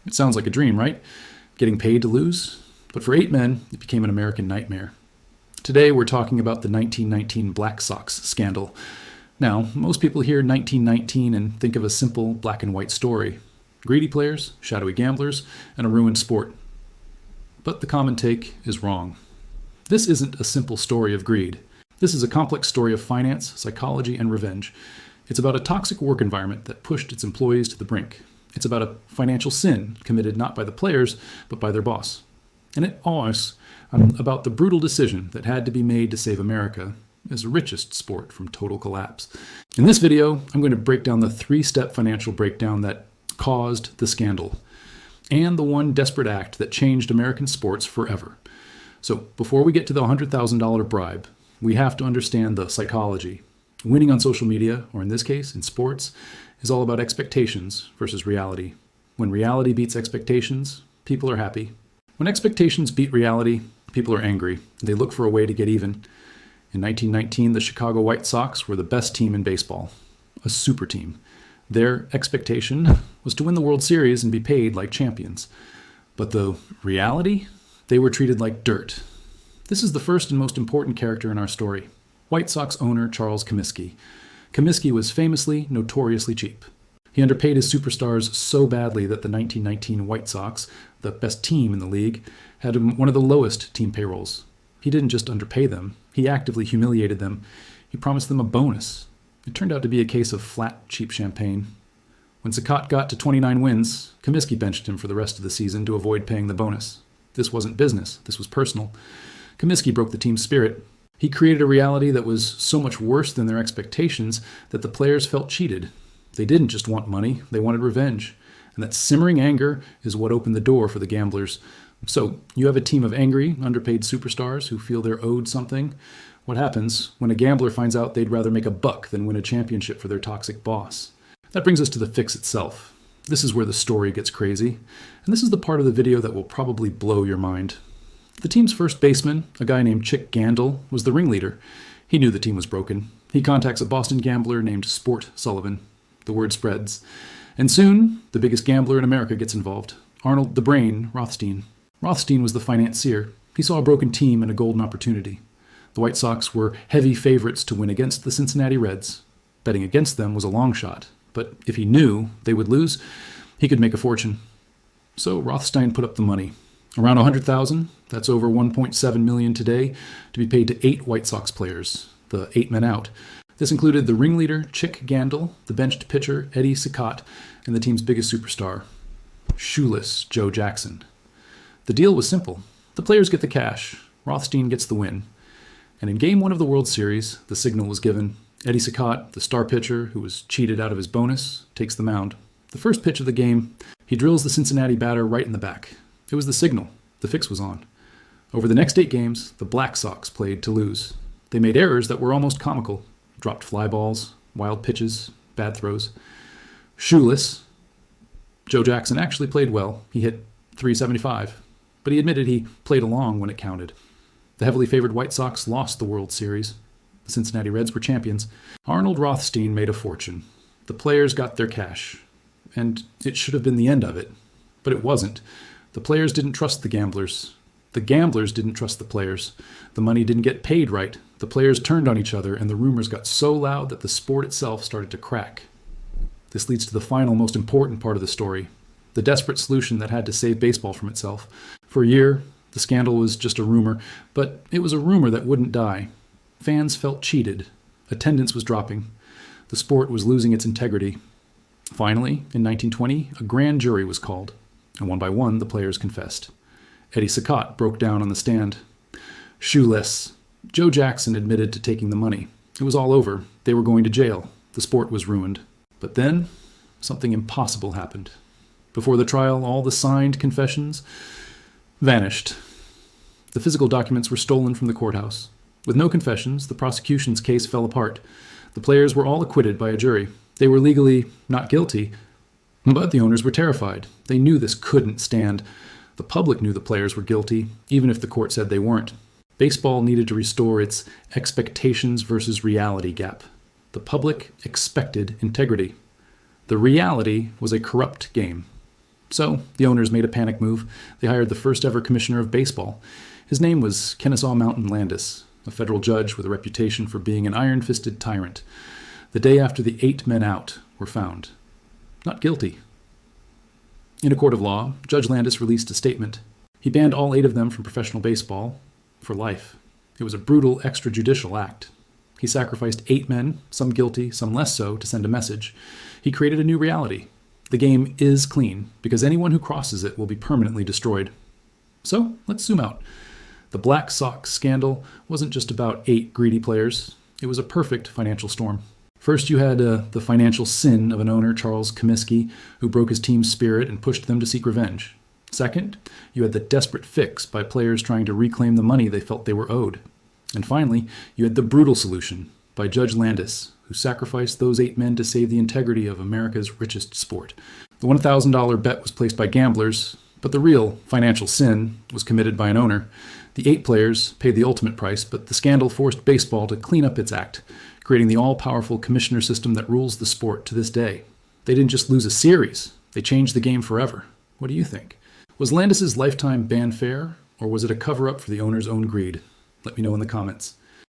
It sounds like a dream, right? Getting paid to lose? But for 8 men, it became an American nightmare. Today, we're talking about the 1919 Black Sox scandal. Now, most people hear 1919 and think of a simple black and white story. Greedy players, shadowy gamblers, and a ruined sport. But the common take is wrong. This isn't a simple story of greed. This is a complex story of finance, psychology, and revenge. It's about a toxic work environment that pushed its employees to the brink. It's about a financial sin committed not by the players, but by their boss. And it always about the brutal decision that had to be made to save America as the richest sport from total collapse. In this video, I'm going to break down the 3-step financial breakdown that caused the scandal, and the one desperate act that changed American sports forever. So before we get to the $100,000 bribe, we have to understand the psychology. Winning on social media, or in this case, in sports, is all about expectations versus reality. When reality beats expectations, people are happy. When expectations beat reality, people are angry. They look for a way to get even. In 1919, the Chicago White Sox were the best team in baseball, a super team. Their expectation was to win the World Series and be paid like champions. But the reality? They were treated like dirt. This is the first and most important character in our story. White Sox owner Charles Comiskey. Comiskey was famously, notoriously cheap. He underpaid his superstars so badly that the 1919 White Sox, the best team in the league, had one of the lowest team payrolls. He didn't just underpay them, he actively humiliated them. He promised them a bonus. It turned out to be a case of flat, cheap champagne. When Sakat got to 29 wins, Comiskey benched him for the rest of the season to avoid paying the bonus. This wasn't business, this was personal. Comiskey broke the team's spirit. He created a reality that was so much worse than their expectations that the players felt cheated. They didn't just want money, they wanted revenge. And that simmering anger is what opened the door for the gamblers. So, you have a team of angry, underpaid superstars who feel they're owed something. What happens when a gambler finds out they'd rather make a buck than win a championship for their toxic boss? That brings us to the fix itself. This is where the story gets crazy, and this is the part of the video that will probably blow your mind. The team's first baseman, a guy named Chick Gandil, was the ringleader. He knew the team was broken. He contacts a Boston gambler named Sport Sullivan. The word spreads. And soon, the biggest gambler in America gets involved, Arnold "the Brain" Rothstein. Rothstein was the financier. He saw a broken team and a golden opportunity. The White Sox were heavy favorites to win against the Cincinnati Reds. Betting against them was a long shot, but if he knew they would lose, he could make a fortune. So Rothstein put up the money. Around $100,000, that's over $1.7 million today, to be paid to 8 White Sox players, the 8 men out. This included the ringleader, Chick Gandil, the benched pitcher, Eddie Sakat, and the team's biggest superstar, shoeless Joe Jackson. The deal was simple. The players get the cash, Rothstein gets the win. And in Game 1 of the World Series, the signal was given. Eddie Sakat, the star pitcher who was cheated out of his bonus, takes the mound. The first pitch of the game, he drills the Cincinnati batter right in the back. It was the signal. The fix was on. Over the next 8 games, the Black Sox played to lose. They made errors that were almost comical. Dropped fly balls, wild pitches, bad throws. Shoeless. Joe Jackson actually played well. He hit .375, but he admitted he played along when it counted. The heavily favored White Sox lost the World Series. The Cincinnati Reds were champions. Arnold Rothstein made a fortune. The players got their cash. And it should have been the end of it. But it wasn't. The players didn't trust the gamblers. The gamblers didn't trust the players. The money didn't get paid right. The players turned on each other, and the rumors got so loud that the sport itself started to crack. This leads to the final, most important part of the story, the desperate solution that had to save baseball from itself. For a year, the scandal was just a rumor, but it was a rumor that wouldn't die. Fans felt cheated. Attendance was dropping. The sport was losing its integrity. Finally, in 1920, a grand jury was called, and one by one, the players confessed. Eddie Sakat broke down on the stand. Shoeless. Joe Jackson admitted to taking the money. It was all over. They were going to jail. The sport was ruined. But then, something impossible happened. Before the trial, all the signed confessions vanished. The physical documents were stolen from the courthouse. With no confessions, the prosecution's case fell apart. The players were all acquitted by a jury. They were legally not guilty, but the owners were terrified. They knew this couldn't stand. The public knew the players were guilty, even if the court said they weren't. Baseball needed to restore its expectations versus reality gap. The public expected integrity. The reality was a corrupt game. So the owners made a panic move. They hired the first ever commissioner of baseball. His name was Kennesaw Mountain Landis, a federal judge with a reputation for being an iron-fisted tyrant. The day after the 8 men out were found not guilty. In a court of law, Judge Landis released a statement. He banned all 8 of them from professional baseball for life. It was a brutal extrajudicial act. He sacrificed 8 men, some guilty, some less so, to send a message. He created a new reality. The game is clean, because anyone who crosses it will be permanently destroyed. So, let's zoom out. The Black Sox scandal wasn't just about 8 greedy players. It was a perfect financial storm. First, you had the financial sin of an owner, Charles Comiskey, who broke his team's spirit and pushed them to seek revenge. Second, you had the desperate fix by players trying to reclaim the money they felt they were owed. And finally, you had the brutal solution by Judge Landis, who sacrificed those 8 men to save the integrity of America's richest sport. The $1,000 bet was placed by gamblers, but the real financial sin was committed by an owner. The 8 players paid the ultimate price, but the scandal forced baseball to clean up its act, creating the all-powerful commissioner system that rules the sport to this day. They didn't just lose a series, they changed the game forever. What do you think? Was Landis's lifetime ban fair, or was it a cover-up for the owner's own greed? Let me know in the comments.